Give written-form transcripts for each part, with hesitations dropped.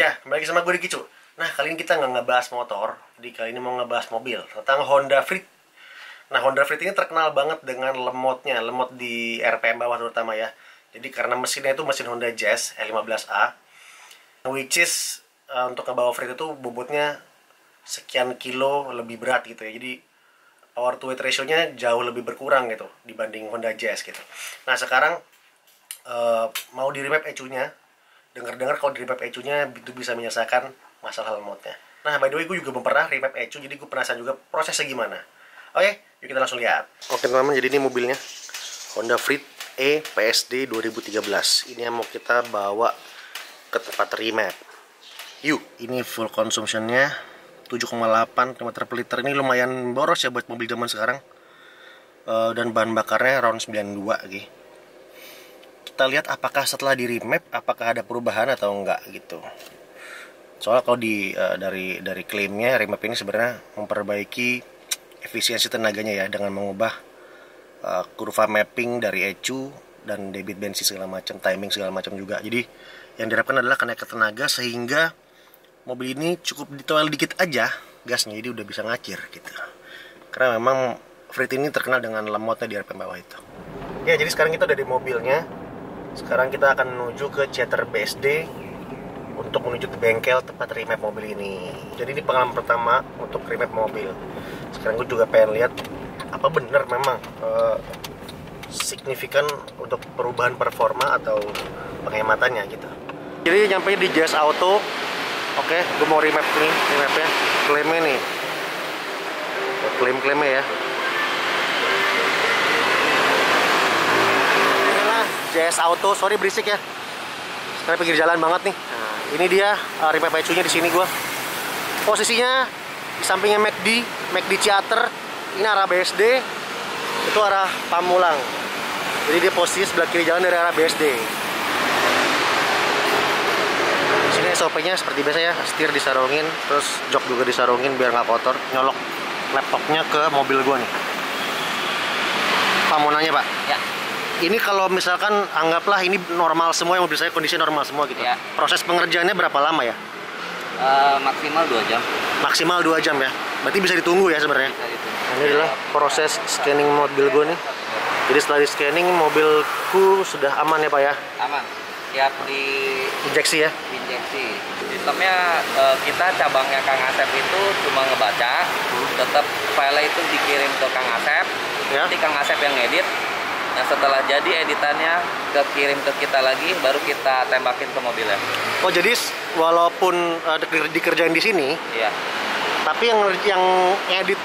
Ya, kembali sama gue Ricky, Cu. Nah, kali ini kita nggak ngebahas motor, jadi kali ini mau ngebahas mobil, tentang Honda Freed. Nah, Honda Freed ini terkenal banget dengan lemotnya, lemot di RPM bawah terutama ya. Jadi karena mesinnya itu mesin Honda Jazz E15A, which is untuk ngebawa Freed itu bobotnya sekian kilo lebih berat gitu ya. Jadi power to weight ratio-nya jauh lebih berkurang gitu dibanding Honda Jazz gitu. Nah, sekarang mau di remap ECU-nya. Dengar-dengar kalau di remap ECU-nya itu bisa menyelesaikan masalah lemotnya. Nah, by the way, gue juga belum pernah remap ECU, jadi gue penasaran juga prosesnya gimana. Oke, yuk kita langsung lihat. Oke teman-teman, jadi ini mobilnya Honda Freed E PSD 2013. Ini yang mau kita bawa ke tempat remap. Yuk, ini full consumption-nya 7,8 km per liter. Ini lumayan boros ya buat mobil zaman sekarang. Dan bahan bakarnya round 92 gitu. Kita lihat apakah setelah di remap apakah ada perubahan atau enggak gitu. Soalnya kalau dari klaimnya remap ini sebenarnya memperbaiki efisiensi tenaganya ya dengan mengubah kurva mapping dari ECU dan debit bensin segala macam, timing segala macam juga. Jadi yang diharapkan adalah kenaikan tenaga sehingga mobil ini cukup ditoel dikit aja gasnya jadi udah bisa ngacir gitu. Karena memang Freed ini terkenal dengan lemotnya di RPM bawah itu. Ya, jadi sekarang kita udah di mobilnya. Sekarang kita akan menuju ke Chatter BSD untuk menuju ke bengkel tempat remap mobil ini. Jadi ini pengalaman pertama untuk remap mobil. Sekarang gue juga pengen lihat apa benar memang signifikan untuk perubahan performa atau penghematannya gitu. Jadi nyampe di Jazz Auto. Oke, gue mau remap nih, remapnya. Klaimnya nih. Klaim-klaimnya ya. JS Auto, sorry berisik ya. Sekarang pinggir jalan banget nih. Nah, ini dia remap ECU-nya di sini gua. Posisinya di sampingnya McD Chatter. Ini arah BSD, itu arah Pamulang. Jadi dia posisi sebelah kiri jalan dari arah BSD. Di sini SOP-nya seperti biasa ya, setir disarungin, terus jok juga disarungin biar nggak kotor. Nyolok laptopnya ke mobil gua nih. Pak mau nanya, Pak? Ya. Ini kalau misalkan anggaplah ini normal semua, yang mobil saya kondisi normal semua gitu. Ya. Proses pengerjaannya berapa lama ya? Maksimal 2 jam. Maksimal 2 jam ya. Berarti bisa ditunggu ya sebenarnya. Ini adalah proses scanning mobil gue nih. Jadi setelah di scanning mobilku sudah aman ya Pak ya? Aman. Siap di injeksi ya? Injeksi. Sistemnya kita cabangnya Kang Asep itu cuma ngebaca, tetap file itu dikirim ke Kang Asep. Ya. Nanti Kang Asep yang ngedit. Nah, setelah jadi editannya kirim ke kita lagi, baru kita tembakin ke mobilnya. Oh, jadi walaupun dikerjain di sini, iya, tapi yang edit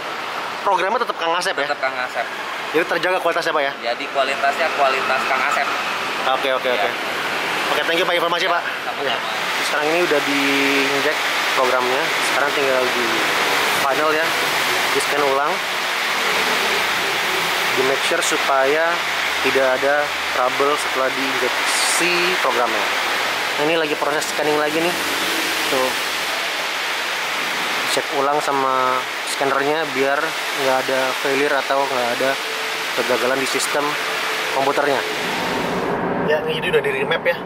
programnya tetap Kang Asep ya? Tetap Kang Asep. Jadi terjaga kualitasnya Pak ya? Jadi kualitasnya kualitas Kang Asep. Oke. Iya. Oke, thank you Pak informasi Pak. Sama-sama. Sekarang ini udah di-inject programnya. Sekarang tinggal di final ya, di scan ulang, di make sure supaya tidak ada trouble setelah diinjeksi programnya. Nah, ini lagi proses scanning lagi nih. Tuh, cek ulang sama scannernya biar nggak ada failure atau nggak ada kegagalan di sistem komputernya. Ya, ini jadi udah di remap ya.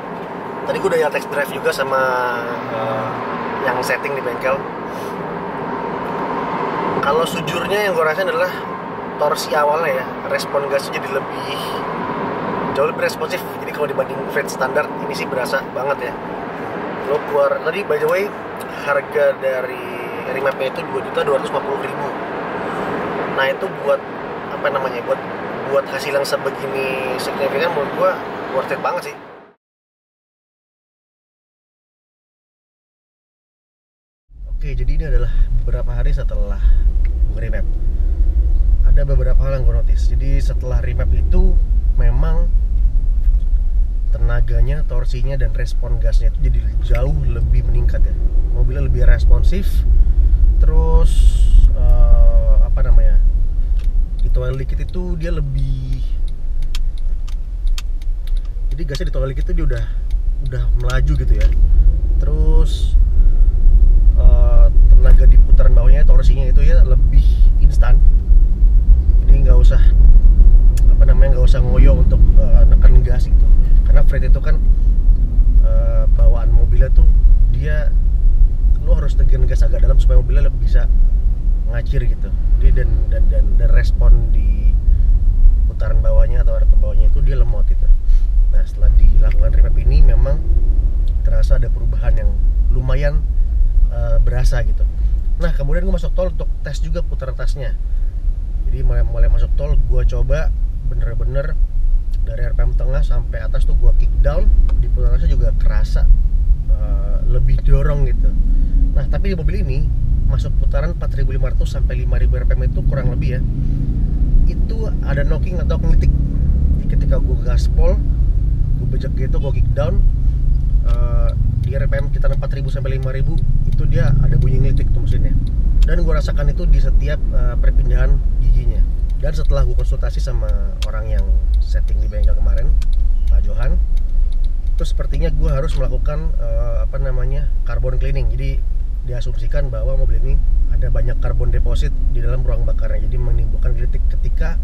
Tadi gue udah test drive juga sama yang setting di bengkel. Kalau sejujurnya yang gue rasain adalah torsi awalnya ya, respon gasnya jadi jauh lebih responsif. Jadi kalau dibanding Freed standar ini sih berasa banget ya. Lo keluar tadi by the way harga dari remapnya itu 2.250.000. Nah itu buat apa namanya, buat hasil yang sebegini signifikan menurut gua worth it banget sih. Oke, jadi ini adalah beberapa hari setelah remap. Ada beberapa hal yang gue notice. Jadi setelah remap itu memang tenaganya, torsinya, dan respon gasnya itu jadi jauh lebih meningkat ya. Mobilnya lebih responsif. Terus apa namanya, di oil dikit itu dia lebih, jadi gasnya di oil dikit itu dia udah melaju gitu ya. Terus tenaga di putaran bawahnya, torsinya itu ya lebih instan. Nggak usah ngoyo untuk neken gas gitu, karena Freed itu kan bawaan mobilnya tuh dia dia lu harus tekan gas agak dalam supaya mobilnya lebih bisa ngacir gitu. Jadi dan respon di putaran bawahnya atau RPM bawahnya itu dia lemot itu. Nah, setelah dilakukan remap ini memang terasa ada perubahan yang lumayan berasa gitu. Nah, kemudian gue masuk tol untuk tes juga putaran tasnya. Jadi mulai masuk tol gue coba bener-bener dari RPM tengah sampai atas tuh gue kick down, di putaran tasnya juga kerasa lebih dorong gitu. Nah, tapi di mobil ini masuk putaran 4.500 sampai 5.000 RPM itu kurang lebih ya, itu ada knocking atau ngelitik. Jadi ketika gue gaspol, gue bejek gitu, gue kick down, di RPM sekitar 4.000 sampai 5.000 itu dia ada bunyi ngelitik tuh mesinnya. Dan gue rasakan itu di setiap perpindahan giginya. Dan setelah gue konsultasi sama orang yang setting di bengkel kemarin, Pak Johan, itu sepertinya gue harus melakukan carbon cleaning. Jadi diasumsikan bahwa mobil ini ada banyak karbon deposit di dalam ruang bakarnya, jadi menimbulkan gelitik ketika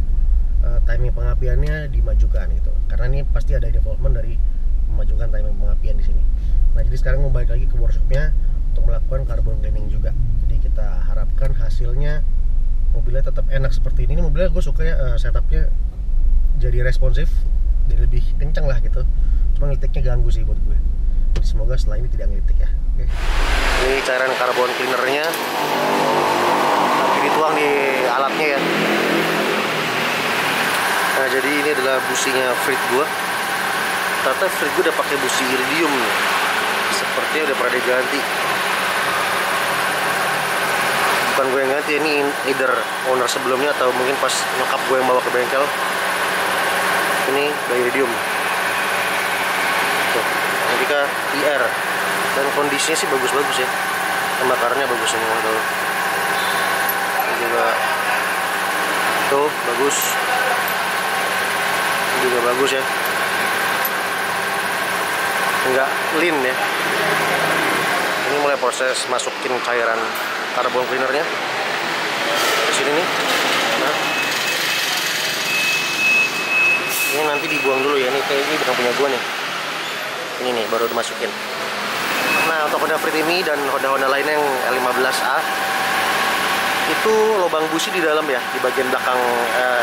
timing pengapiannya dimajukan gitu. Karena ini pasti ada development dari memajukan timing pengapian di sini. Nah, jadi sekarang mau balik lagi ke workshopnya untuk melakukan carbon cleaning juga. Jadi kita harapkan hasilnya mobilnya tetap enak seperti ini. Ini mobilnya gue suka ya, setupnya jadi responsif, jadi lebih kencang lah gitu. Cuma ngelitiknya ganggu sih buat gue. Jadi semoga setelah ini tidak ngelitik ya. Oke. Ini cairan carbon cleanernya lagi dituang di alatnya ya. Nah, jadi ini adalah businya Frit gue. Ternyata Frit gue udah pakai busi iridium nih. Sepertinya udah pernah diganti. Bukan gue yang ganti, ini either owner sebelumnya atau mungkin pas nyokap gue yang bawa ke bengkel. Ini dari iridium. Tuh, ketika IR dan kondisinya sih bagus-bagus ya. Pembakarnya bagus semua tuh. Ini juga tuh bagus. Ini juga bagus ya. Enggak lean ya. Ini mulai proses masukin cairan carbon cleanernya di sini nih. Nah, ini nanti dibuang dulu ya. Ini bukan punya gua nih. Ini nih baru dimasukin. Nah, untuk Honda Freed ini dan Honda lainnya yang L15A itu lubang busi di dalam ya, di bagian belakang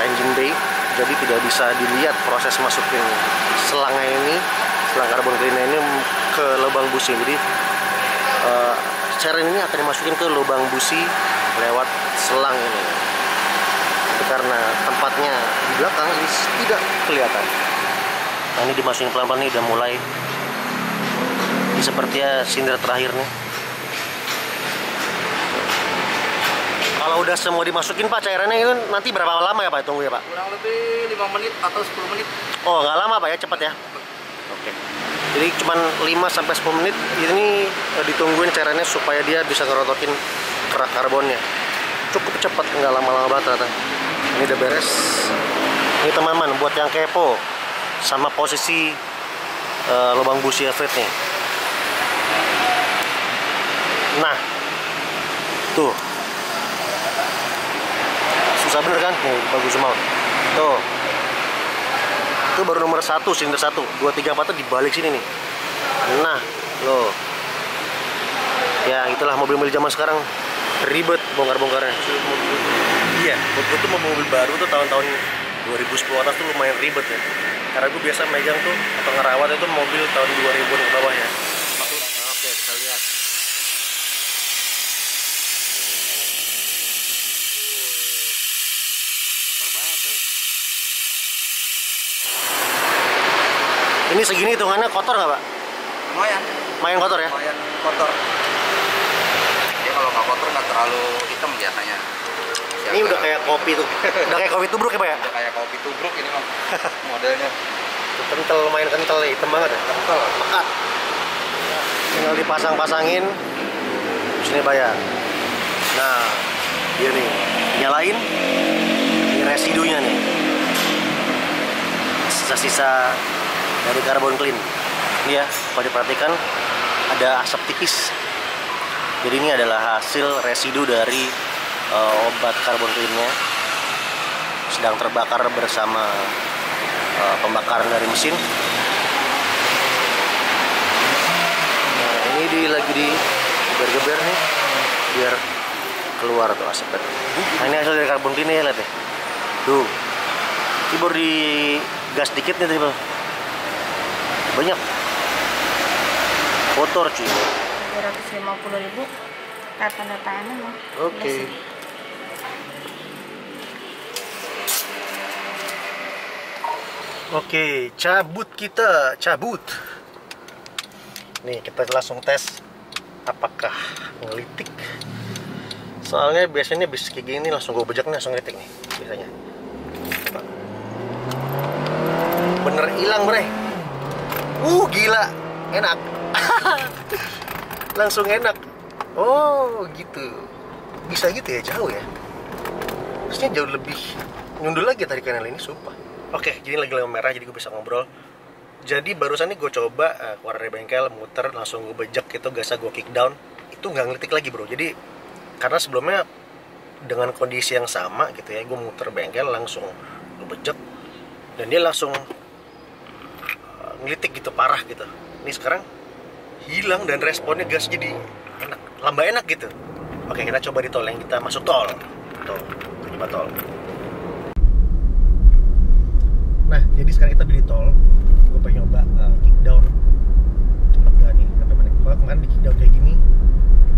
engine bay. Jadi tidak bisa dilihat proses masukin selangnya ini, selang carbon cleaner ini ke lubang busi. Jadi cairan ini akan dimasukin ke lubang busi lewat selang ini. Itu karena tempatnya di belakang ini tidak kelihatan. Nah, ini dimasukin pelan-pelan nih, udah mulai. Ini sepertinya silinder terakhir nih. Kalau udah semua dimasukin Pak, cairannya itu nanti berapa lama ya Pak tunggu ya Pak? Kurang lebih 5 menit atau 10 menit. Oh, nggak lama Pak ya, cepat ya? Oke. Jadi cuman 5 sampai 10 menit ini ditungguin cairannya supaya dia bisa ngerotokin kerak karbonnya. Cukup cepat, nggak lama-lama banget ternyata. Ini udah beres. Ini teman-teman buat yang kepo sama posisi lubang busi Frit nih. Nah, tuh. Susah bener kan? Nih, bagus semua. Tuh. Itu baru nomor 1, silinder 1, 2, 3, 4 tuh dibalik sini nih. Nah, loh. Ya, itulah mobil-mobil zaman sekarang. Ribet bongkar-bongkarnya. Iya, buat gue tuh mobil baru tuh tahun-tahun 2010 atas tuh lumayan ribet ya. Karena gue biasa megang tuh atau ngerawat itu mobil tahun 2000-an ke bawah ya. Oke, kita lihat. Ini segini hitungannya kotor nggak Pak? Lumayan. Lumayan kotor ya? Lumayan kotor. Dia kalau nggak kotor nggak terlalu hitam biasanya. Ini udah kayak kopi tuh. Udah kayak kopi tubruk ya Pak ya? Udah kayak kopi tubruk ini Bang. Modelnya. Kental, lumayan kental ya, hitam banget ya? Kental. Pekat. Tinggal dipasang-pasangin. Sini Pak ya. Nah, dia nih. Nyalain. Ini residunya nih. Sisa-sisa dari carbon clean. Ini ya, kalau diperhatikan ada asap tipis. Jadi ini adalah hasil residu dari obat carbon cleannya sedang terbakar bersama pembakaran dari mesin. Nah, ini ini lagi di geber-geber nih biar keluar tuh asapnya. Nah ini hasil dari karbon ini ya, lihat ya. Tuh. Ini baru di gas dikit nih tadi, Bang. Banyak. Kotor cuy. 350.000 tanda tangan mah. Oke. Oke, cabut kita, cabut. Nih kita langsung tes apakah ngelitik. Soalnya biasanya bis kayak gini langsung gue bejak nih, langsung ngelitik nih biasanya. Coba. Bener hilang bre. Gila, enak. Langsung enak. Oh gitu, bisa gitu ya, jauh ya. Terusnya jauh lebih nyundul lagi tadi kanal ini, sumpah. Oke, jadi lagi lampu merah jadi gue bisa ngobrol. Jadi barusan nih gue coba keluar dari bengkel, muter, langsung gue bejek itu gasnya gue kick down. Itu nggak ngelitik lagi bro. Jadi karena sebelumnya dengan kondisi yang sama gitu ya, gue muter bengkel langsung gue bejek dan dia langsung ngelitik gitu parah gitu. Ini sekarang hilang dan responnya gas jadi enak, lambah enak gitu. Oke, kita coba di tol yang kita masuk tol. Tuh, coba tol. Nah, jadi sekarang kita di tol. Gue pengen nyoba kick down. Cepet gak nih? Sampai mana? Kalau kemarin di kick down kayak gini,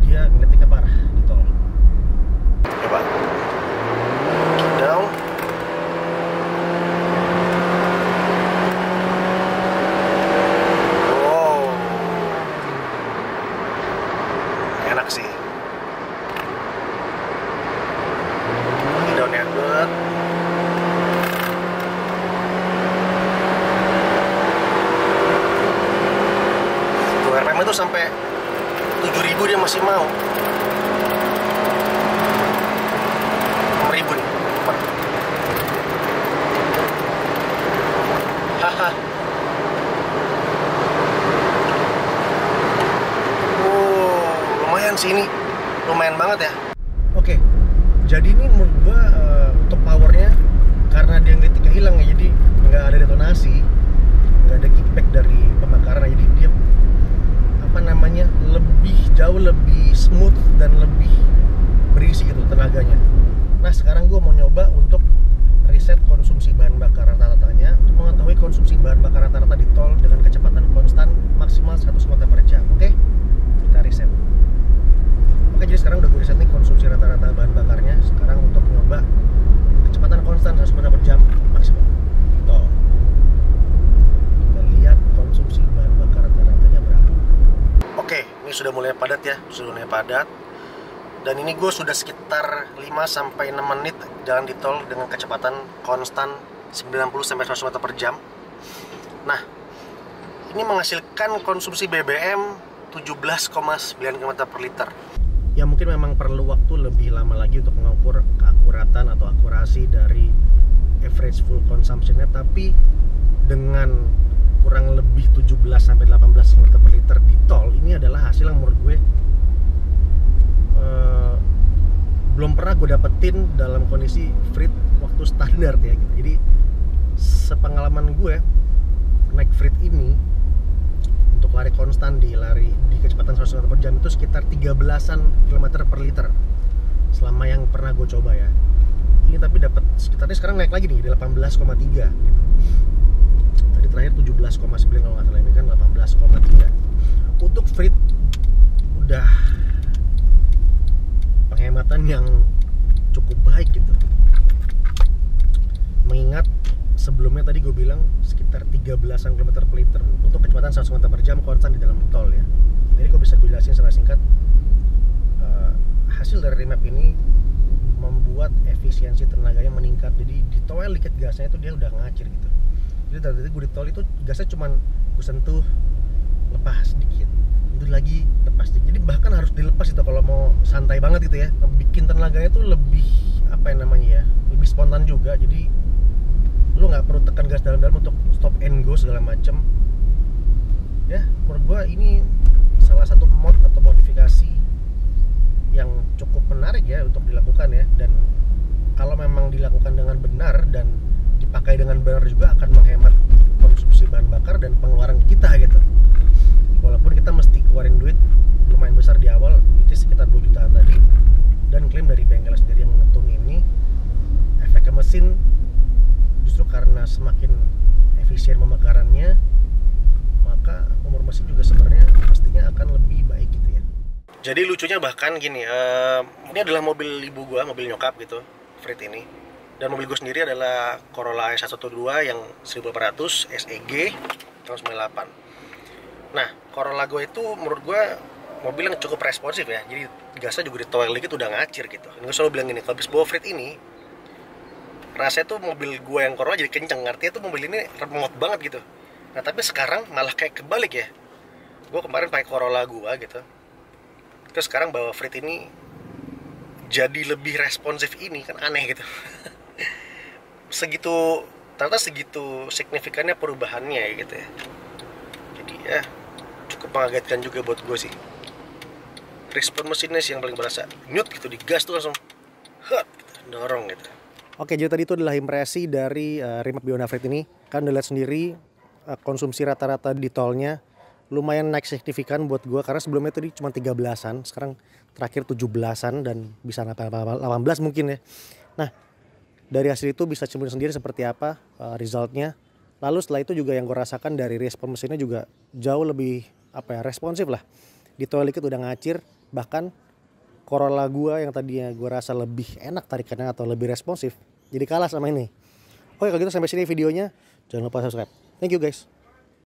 dia ngelitiknya parah di tol. Coba kick down. Wow, enak sih. Kick down ya, good. RPM itu sampai 7.000 dia masih mau. 6.000 nih. Haha. Lumayan sih ini. Lumayan banget ya. Oke. Jadi ini menurut gua untuk powernya karena dia ngelitiknya hilang ya, jadi nggak ada detonasi, nggak ada kickback dari pembakaran, jadi dia lebih jauh lebih smooth dan lebih berisi gitu tenaganya. Nah sekarang gue mau nyoba untuk riset konsumsi bahan bakar rata-ratanya untuk mengetahui konsumsi bahan bakar rata-rata di tol dengan kecepatan konstan maksimal 100 km per jam. Oke, kita riset. Oke, jadi sekarang udah gue riset nih konsumsi rata-rata bahan bakarnya. Sekarang untuk nyoba kecepatan konstan 100 km per jam maksimal di tol. Kita lihat konsumsi bahan bakar rata-ratanya berapa. Oke, ini sudah mulai padat ya, sudah mulai padat. Dan ini gue sudah sekitar 5-6 menit jalan di tol dengan kecepatan konstan 90-100 km per jam. Nah, ini menghasilkan konsumsi BBM 17,9 km per liter. Ya mungkin memang perlu waktu lebih lama lagi untuk mengukur keakuratan atau akurasi dari average full consumption-nya, tapi dengan kurang lebih 17-18 km per liter di tol, ini adalah hasil yang menurut gue belum pernah gue dapetin dalam kondisi Frit waktu standar ya gitu. Jadi sepengalaman gue naik Frit ini untuk lari konstan di kecepatan 100 km per jam itu sekitar 13-an km per liter selama yang pernah gue coba ya. Ini tapi dapat sekitarnya sekarang naik lagi nih di 18,3 gitu. Tadi terakhir 17,9 kalau nggak salah, ini kan 18,3. Untuk Frit udah penghematan yang cukup baik gitu. Mengingat sebelumnya tadi gue bilang sekitar 13-an km per liter untuk kecepatan 100 km per jam konstan di dalam tol ya. Jadi gue bisa gue jelasin secara singkat, hasil dari remap ini membuat efisiensi tenaganya meningkat. Jadi di tol dikit gasnya itu dia udah ngacir gitu. Jadi tadi gue di tol itu gasnya cuman gue sentuh, lepas sedikit, itu lagi lepas sedikit. Jadi bahkan harus dilepas itu kalau mau santai banget gitu ya. Bikin tenaganya tuh lebih apa yang namanya ya, lebih spontan juga. Jadi lu nggak perlu tekan gas dalam-dalam untuk stop and go segala macem. Ya menurut gua ini salah satu mod atau modifikasi yang cukup menarik ya untuk dilakukan ya. Dan kalau memang dilakukan dengan benar dan dipakai dengan benar juga akan menghemat konsumsi bahan bakar dan pengeluaran kita gitu. Walaupun kita mesti keluarin duit mesin justru karena semakin efisien pembakarannya, maka umur mesin juga sebenarnya pastinya akan lebih baik gitu ya. Jadi lucunya bahkan gini, ini adalah mobil ibu gua, mobil nyokap gitu, Frit ini. Dan mobil gue sendiri adalah Corolla S112 yang 1800 SEG tahun 98. Nah, Corolla gue itu menurut gue mobil yang cukup responsif ya. Jadi gasnya juga ditoel dikit udah ngacir gitu. Gue selalu bilang gini, kalau habis bawa Frit ini, rasanya tuh mobil gue yang Corolla jadi kenceng. Artinya tuh mobil ini remote banget gitu. Nah, tapi sekarang malah kayak kebalik ya. Gue kemarin pakai Corolla gue gitu, terus sekarang bawa Frit ini jadi lebih responsif, ini kan aneh gitu. Ternyata segitu signifikannya perubahannya gitu ya. Jadi ya cukup mengagetkan juga buat gue sih. Respon mesinnya sih yang paling berasa. Nyut gitu, digas tuh langsung hot gitu, dorong gitu. Oke, jadi tadi itu adalah impresi dari remap Honda Freed ini. Kan udah lihat sendiri konsumsi rata-rata di tolnya lumayan naik signifikan buat gue, karena sebelumnya tadi cuma 13-an, sekarang terakhir 17-an dan bisa 18 mungkin ya. Nah, dari hasil itu bisa cium sendiri seperti apa resultnya. Lalu setelah itu juga yang gue rasakan dari respon mesinnya juga jauh lebih responsif lah. Di tol dikit udah ngacir, bahkan Corolla gue yang tadinya gue rasa lebih enak tarikannya atau lebih responsif, jadi kalah sama ini. Oke, kalau gitu sampai sini videonya. Jangan lupa subscribe. Thank you guys.